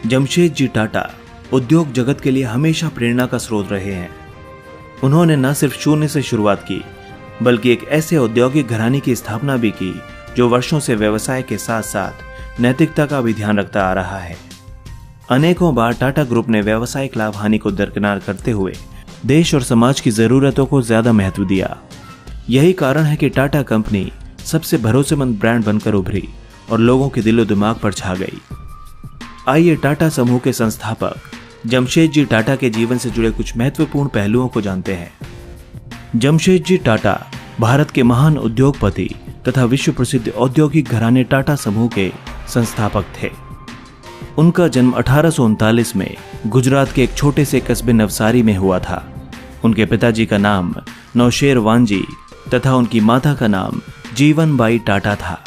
जमशेदजी टाटा उद्योग जगत के लिए हमेशा प्रेरणा का स्रोत रहे हैं। उन्होंने न सिर्फ शून्य से शुरुआत की, बल्कि एक ऐसे औद्योगिक घराने की स्थापना भी की जो वर्षों से व्यवसाय के साथ साथ नैतिकता का भी ध्यान रखता आ रहा है। अनेकों बार टाटा ग्रुप ने व्यावसायिक लाभ हानि को दरकिनार करते हुए देश और समाज की जरूरतों को ज्यादा महत्व दिया। यही कारण है कि टाटा कंपनी सबसे भरोसेमंद ब्रांड बनकर उभरी और लोगों के दिलो दिमाग पर छा गई। आइए टाटा समूह के संस्थापक जमशेदजी टाटा के जीवन से जुड़े कुछ महत्वपूर्ण पहलुओं को जानते हैं। जमशेदजी टाटा भारत के महान उद्योगपति तथा विश्व प्रसिद्ध औद्योगिक घराने टाटा समूह के संस्थापक थे। उनका जन्म 1839 में गुजरात के एक छोटे से कस्बे नवसारी में हुआ था। उनके पिताजी का नाम नौशेर वांजी तथा उनकी माता का नाम जीवनबाई टाटा था।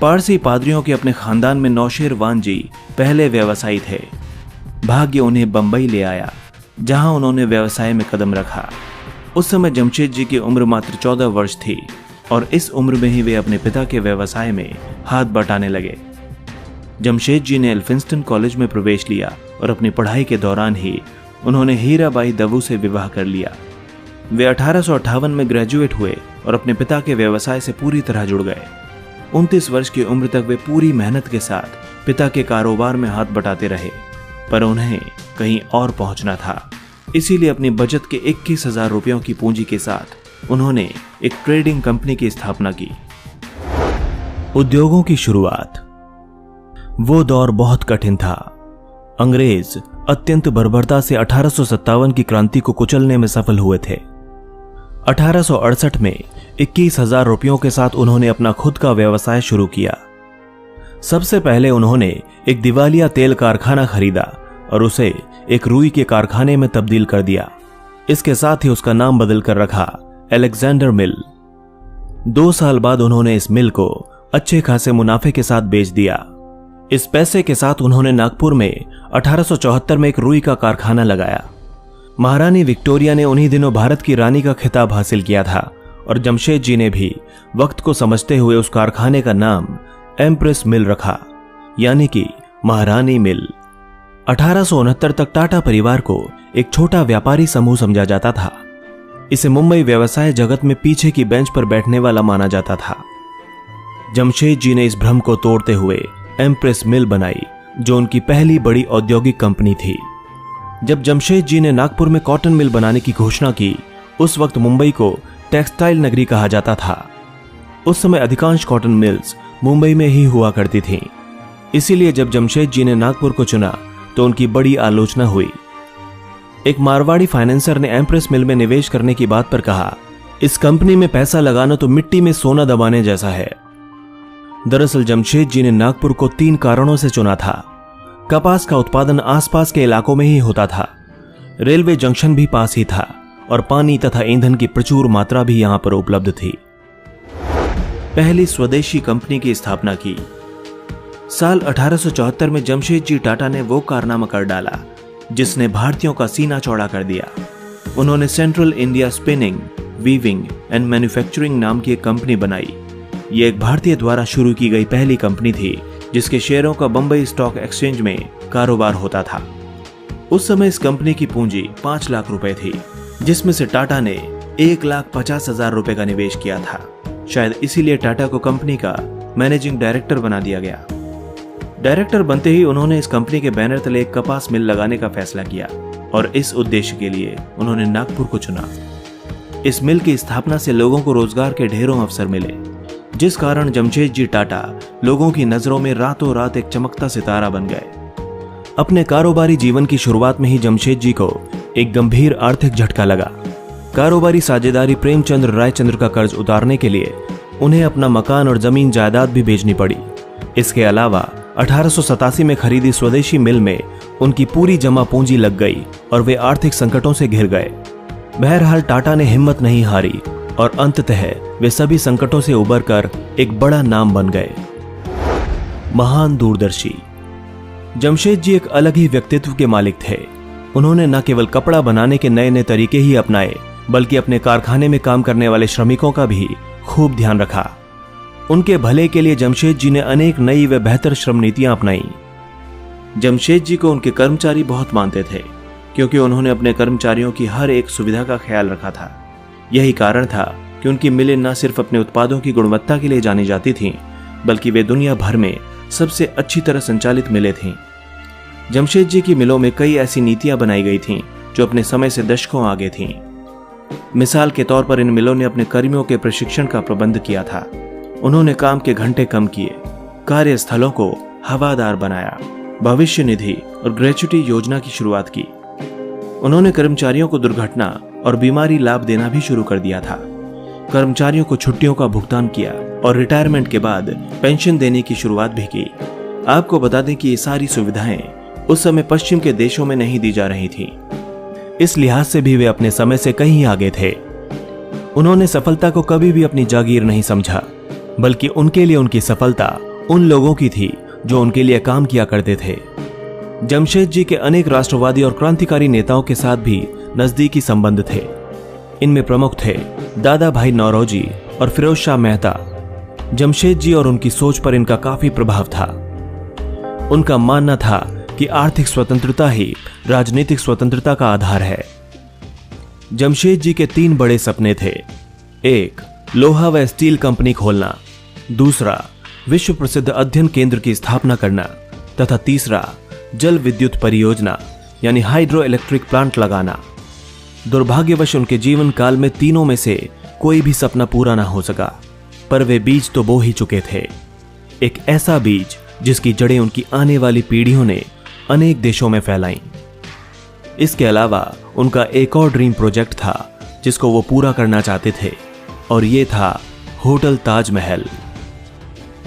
पारसी पादरियों के अपने खानदान में नौशेर वांजी पहले व्यवसायी थे। भाग्य उन्हें बंबई ले आया, जहां उन्होंने व्यवसाय में कदम रखा। उस समय जमशेदजी की उम्र मात्र 14 वर्ष थी और इस उम्र में ही वे अपने पिता के व्यवसाय में हाथ बटाने लगे। जमशेदजी ने एल्फिंस्टन कॉलेज में प्रवेश लिया और अपनी पढ़ाई के दौरान ही उन्होंने हीराबाई दवू से विवाह कर लिया। वे 1858 में ग्रेजुएट हुए और अपने पिता के व्यवसाय से पूरी तरह जुड़ गए। 29 वर्ष की उम्र तक वे पूरी मेहनत के साथ पिता के कारोबार में हाथ बटाते रहे, पर उन्हें कहीं और पहुंचना था। इसीलिए अपनी बचत के 21,000 रुपयों की पूंजी के साथ उन्होंने एक ट्रेडिंग कंपनी की स्थापना की। उद्योगों की शुरुआत। वो दौर बहुत कठिन था। अंग्रेज अत्यंत बर्बरता से 1857 की क्रांति को कुचलने में सफल हुए थे। 1868 में 21,000 रुपयों के साथ उन्होंने अपना खुद का व्यवसाय शुरू किया। सबसे पहले उन्होंने एक दिवालिया तेल कारखाना खरीदा और उसे एक रुई के कारखाने में तब्दील कर दिया। इसके साथ ही उसका नाम बदलकर रखा अलेक्जेंडर मिल। 2 साल बाद उन्होंने इस मिल को अच्छे खासे मुनाफे के साथ बेच दिया। इस पैसे के साथ उन्होंने नागपुर में 1874 में एक रुई का कारखाना लगाया। महारानी विक्टोरिया ने उन्हीं दिनों भारत की रानी का खिताब हासिल किया था और जमशेदजी ने भी वक्त को समझते हुए उस कारखाने का नाम एम्प्रेस मिल रखा, यानी कि महारानी मिल। 1869 तक टाटा परिवार को एक छोटा व्यापारी समूह समझा जाता था। इसे मुंबई व्यवसाय जगत में पीछे की बेंच पर बैठने वाला माना जाता था। जमशेदजी ने इस भ्रम को तोड़ते हुए एम्प्रेस मिल बनाई, जो उनकी पहली बड़ी औद्योगिक कंपनी थी। जब जमशेदजी ने नागपुर में कॉटन मिल बनाने की घोषणा की, उस वक्त मुंबई को टेक्सटाइल नगरी कहा जाता था। उस समय अधिकांश कॉटन मिल्स मुंबई में ही हुआ करती थीं। इसीलिए जब जमशेदजी ने नागपुर को चुना तो उनकी बड़ी आलोचना हुई। एक मारवाड़ी फाइनेंसर ने एम्प्रेस मिल में निवेश करने की बात पर कहा, इस कंपनी में पैसा लगाना तो मिट्टी में सोना दबाने जैसा है। दरअसल जमशेदजी ने नागपुर को 3 कारणों से चुना था। कपास का उत्पादन आसपास के इलाकों में ही होता था, रेलवे जंक्शन भी पास ही था और पानी तथा ईंधन की प्रचुर मात्रा भी यहां पर उपलब्ध थी। पहली स्वदेशी कंपनी की स्थापना की। साल 1874 में जमशेदजी टाटा ने वो कारनामा कर डाला जिसने भारतीयों का सीना चौड़ा कर दिया। उन्होंने central India spinning, weaving and manufacturing नाम की एक कंपनी बनाई। ये एक भारतीय द्वारा शुरू की गई पहली कंपनी थी जिसके शेयरों का बंबई स्टॉक एक्सचेंज में कारोबार होता था। उस समय इस कंपनी की पूंजी 5 लाख रुपए थी, जिसमें से टाटा ने 1,50,000 रुपए का निवेश किया था। शायद इसीलिए टाटा को कंपनी का मैनेजिंग डायरेक्टर बना दिया गया। डायरेक्टर बनते ही उन्होंने इस कंपनी के बैनर तले एक कपास मिल लगाने का फैसला किया और इस उद्देश्य के लिए उन्होंने नागपुर को चुना। इस मिल की स्थापना से लोगों को रोजगार के ढेरों अवसर मिले, जिस कारण जमशेदजी टाटा लोगों की नजरों में रातों रात एक चमकता सितारा बन गए। अपने कारोबारी जीवन की शुरुआत में ही जमशेदजी को एक गंभीर आर्थिक झटका लगा। कारोबारी साझेदारी प्रेमचंद्र रायचंद्र का कर्ज उतारने के लिए उन्हें अपना मकान और जमीन जायदाद भी बेचनी पड़ी। इसके अलावा 1887 में खरीदी स्वदेशी मिल में उनकी पूरी जमा पूंजी लग गई और वे आर्थिक संकटों से घिर गए। बहरहाल टाटा ने हिम्मत नहीं हारी और अंततः वे सभी संकटों से उबरकर एक बड़ा नाम बन गए। महान दूरदर्शी। जमशेदजी एक अलग ही व्यक्तित्व के मालिक थे। उन्होंने न केवल कपड़ा बनाने के नए नए तरीके ही अपनाए, बल्कि अपने कारखाने में काम करने वाले श्रमिकों का भी खूब ध्यान रखा। उनके भले के लिए जमशेदजी ने अनेक नई व बेहतर श्रम नीतियां अपनाई। जमशेद जी को उनके कर्मचारी बहुत मानते थे, क्योंकि उन्होंने अपने कर्मचारियों की हर एक सुविधा का ख्याल रखा था। यही कारण था कि उनकी मिलें न सिर्फ अपने उत्पादों की गुणवत्ता के लिए जानी जाती थीं, बल्कि वे दुनिया भर में सबसे अच्छी तरह संचालित मिलें थीं। जमशेद जी की मिलों में कई ऐसी नीतियां बनाई गई थीं जो अपने समय से दशकों आगे थीं। मिसाल के तौर पर इन मिलों ने अपने कर्मियों के प्रशिक्षण का प्रबंध किया था। उन्होंने काम के घंटे कम किए, कार्यस्थलों को हवादार बनाया, भविष्य निधि और ग्रेच्युटी योजना की शुरुआत की। उन्होंने कर्मचारियों को दुर्घटना और बीमारी लाभ देना भी शुरू कर दिया था। कर्मचारियों को छुट्टियों का भुगतान किया और रिटायरमेंट के बाद पेंशन देने की शुरुआत भी की। आपको बता दें कि ये सारी सुविधाएं उस समय पश्चिम के देशों में नहीं दी जा रही थीं। इस लिहाज से भी वे अपने समय से कहीं आगे थे। उन्होंने सफलता को कभी भी अपनी जागीर नहीं समझा, बल्कि उनके लिए उनकी सफलता उन लोगों की थी जो उनके लिए काम किया करते थे। जमशेद जी के अनेक राष्ट्रवादी और क्रांतिकारी नेताओं के साथ भी नजदीकी संबंध थे। इनमें प्रमुख थे दादा भाई नौरोजी और फिरोज शाह मेहता। जमशेद जी और उनकी सोच पर इनका काफी प्रभाव था। उनका मानना था कि आर्थिक स्वतंत्रता ही राजनीतिक स्वतंत्रता का आधार है। जमशेद जी के 3 बड़े सपने थे। एक, लोहा व स्टील कंपनी खोलना। दूसरा, विश्व प्रसिद्ध अध्ययन केंद्र की स्थापना करना। तथा तीसरा, जल विद्युत परियोजना यानी हाइड्रो इलेक्ट्रिक प्लांट लगाना। दुर्भाग्यवश उनके जीवन काल में तीनों में से कोई भी सपना पूरा ना हो सका, पर वे बीज तो बो ही चुके थे। एक ऐसा बीज जिसकी जड़ें उनकी आने वाली पीढ़ियों ने अनेक देशों में फैलाईं। इसके अलावा उनका एक और ड्रीम प्रोजेक्ट था जिसको वो पूरा करना चाहते थे, और ये था होटल ताजमहल।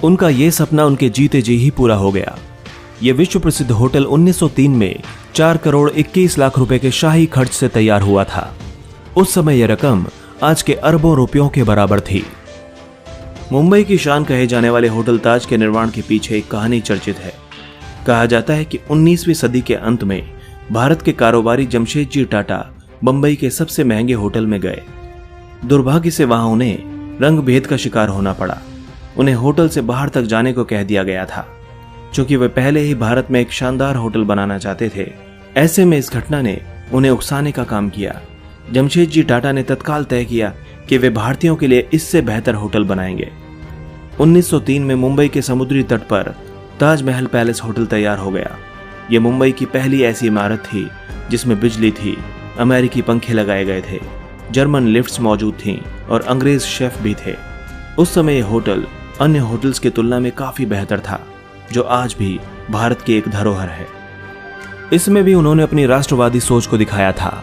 उनका ये सपना उनके जीते जी ही पूरा हो गया। यह विश्व प्रसिद्ध होटल 1903 में 4 करोड़ 21 लाख रुपए के शाही खर्च से तैयार हुआ था। उस समय यह रकम आज के अरबों रुपयों के बराबर थी। मुंबई की शान कहे जाने वाले होटल ताज के निर्माण के पीछे एक कहानी चर्चित है। कहा जाता है कि 19वीं सदी के अंत में भारत के कारोबारी जमशेद जी टाटा बंबई के सबसे महंगे होटल में गए। दुर्भाग्य से वहां उन्हें रंग भेद का शिकार होना पड़ा। उन्हें होटल से बाहर तक जाने को कह दिया गया था, चूंकि वे पहले ही भारत में एक शानदार होटल बनाना चाहते थे। ऐसे में इस घटना ने उन्हें उकसाने का काम किया। जमशेद जी टाटा ने तत्काल तय किया कि वे भारतीयों के लिए इससे बेहतर होटल बनाएंगे। 1903 में मुंबई के समुद्री तट पर ताजमहल पैलेस होटल तैयार हो गया। यह मुंबई की पहली ऐसी इमारत थी जिसमें बिजली थी, अमेरिकी पंखे लगाए गए थे, जर्मन लिफ्ट्स मौजूद थीं और अंग्रेज शेफ भी थे। उस समय यह होटल अन्य होटल्स की तुलना में काफी बेहतर था, जो आज भी भारत की एक धरोहर है। इसमें भी उन्होंने अपनी राष्ट्रवादी सोच को दिखाया था।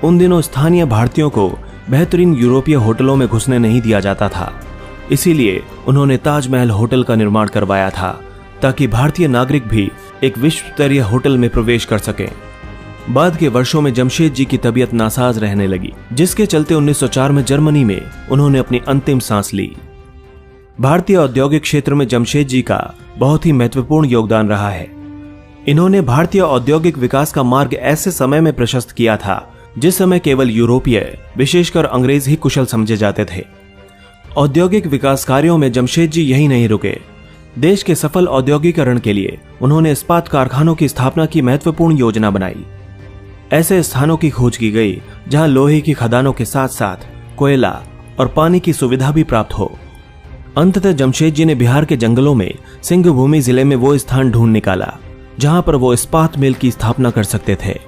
उन दिनों स्थानीय भारतीयों को बेहतरीन यूरोपीय होटलों में घुसने नहीं दिया जाता था, इसीलिए उन्होंने ताजमहल होटल का निर्माण करवाया था ताकि भारतीय नागरिक भी एक विश्व स्तरीय होटल में प्रवेश कर सकें। बाद के वर्षों में जमशेद जी की तबीयत नासाज रहने लगी, जिसके चलते 1904 में जर्मनी में उन्होंने अपनी अंतिम सांस ली। भारतीय औद्योगिक क्षेत्र में जमशेद जी का बहुत ही महत्वपूर्ण योगदान रहा है। इन्होंने भारतीय औद्योगिक विकास का मार्ग ऐसे समय में प्रशस्त किया था जिस समय केवल यूरोपीय, विशेषकर अंग्रेज ही कुशल समझे जाते थे। औद्योगिक विकास कार्यों में जमशेद जी यही नहीं रुके। देश के सफल औद्योगिकरण के लिए उन्होंने इस्पात कारखानों की स्थापना की महत्वपूर्ण योजना बनाई। ऐसे स्थानों की खोज की गई जहां लोहे की खदानों के साथ साथ कोयला और पानी की सुविधा भी प्राप्त हो। अंततः जमशेद जी ने बिहार के जंगलों में सिंहभूमि जिले में वो स्थान ढूंढ निकाला जहां पर वो इस्पात मिल की स्थापना कर सकते थे।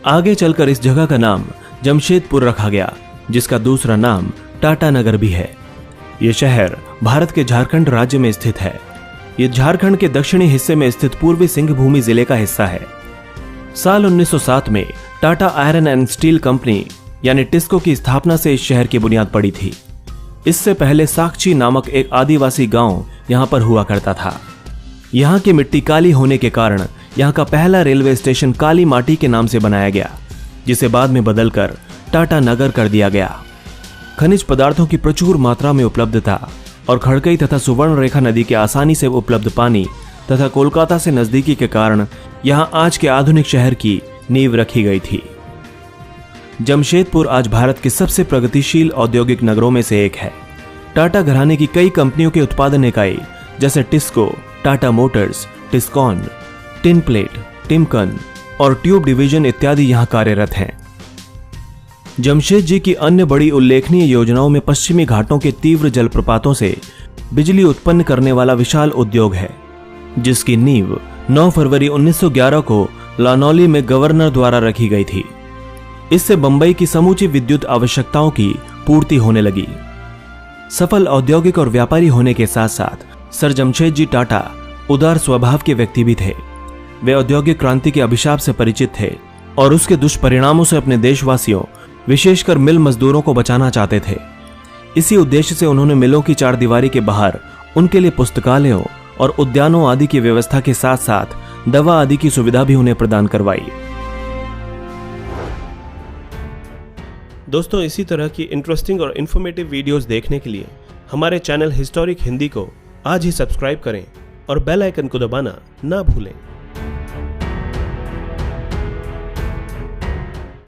आगे चलकर इस जगह का नाम जमशेदपुर रखा गया, जिसका दूसरा नाम टाटा नगर भी है। यह शहर भारत के झारखंड राज्य में स्थित है। यह झारखंड के दक्षिणी हिस्से में स्थित पूर्वी सिंहभूमि जिले का हिस्सा है। साल 1907 में Tata iron and steel company यानी टिस्को की स्थापना से इस शहर की बुनियाद पड़ी थी। इससे पहले साक्षी नामक एक आदिवासी गांव यहां पर हुआ करता था। यहां की मिट्टी काली होने के कारण यहां का पहला रेलवे स्टेशन काली माटी के नाम से बनाया गया, जिसे बाद में बदलकर टाटा नगर कर दिया गया। खनिज पदार्थों की प्रचुर मात्रा में उपलब्धता और खड़कई तथा सुवर्ण रेखा नदी के आसानी से उपलब्ध पानी तथा कोलकाता से नजदीकी के कारण यहां आज के आधुनिक शहर की नींव रखी गई थी। जमशेदपुर आज भारत के सबसे प्रगतिशील औद्योगिक नगरों में से एक है। टाटा घराने की कई कंपनियों के उत्पादन इकाई जैसे TISCO, Tata Motors, Tiscon, tin plate, Timken और ट्यूब डिवीजन इत्यादि यहां कार्यरत हैं। जमशेद की अन्य बड़ी उल्लेखनीय योजनाओं में पश्चिमी घाटों के तीव्र जलप्रपातों से बिजली उत्पन्न करने वाला विशाल उद्योग है, जिसकी नींव 9 फरवरी 1911 को लानौली में गवर्नर द्वारा रखी गई थी। इससे बंबई की समूची विद्युत आवश्यकताओं की पूर्ति होने लगी। सफल औद्योगिक और व्यापारी होने के साथ साथ सर जमशेद टाटा उदार स्वभाव के व्यक्ति भी थे। वे औद्योगिक क्रांति के अभिशाप से परिचित थे और उसके दुष्परिणामों से अपने देशवासियों, विशेषकर मिल मजदूरों को बचाना चाहते थे। इसी उद्देश्य से उन्होंने मिलों की चारदीवारी के बाहर उनके लिए पुस्तकालयों और उद्यानों आदि की व्यवस्था के साथ साथ दवा आदि की सुविधा भी उन्हें प्रदान करवाई। दोस्तों, इसी तरह की इंटरेस्टिंग और इन्फॉर्मेटिव वीडियोस देखने के लिए हमारे चैनल हिस्टोरिक हिंदी को आज ही सब्सक्राइब करें और बेल आइकन को दबाना ना भूलें।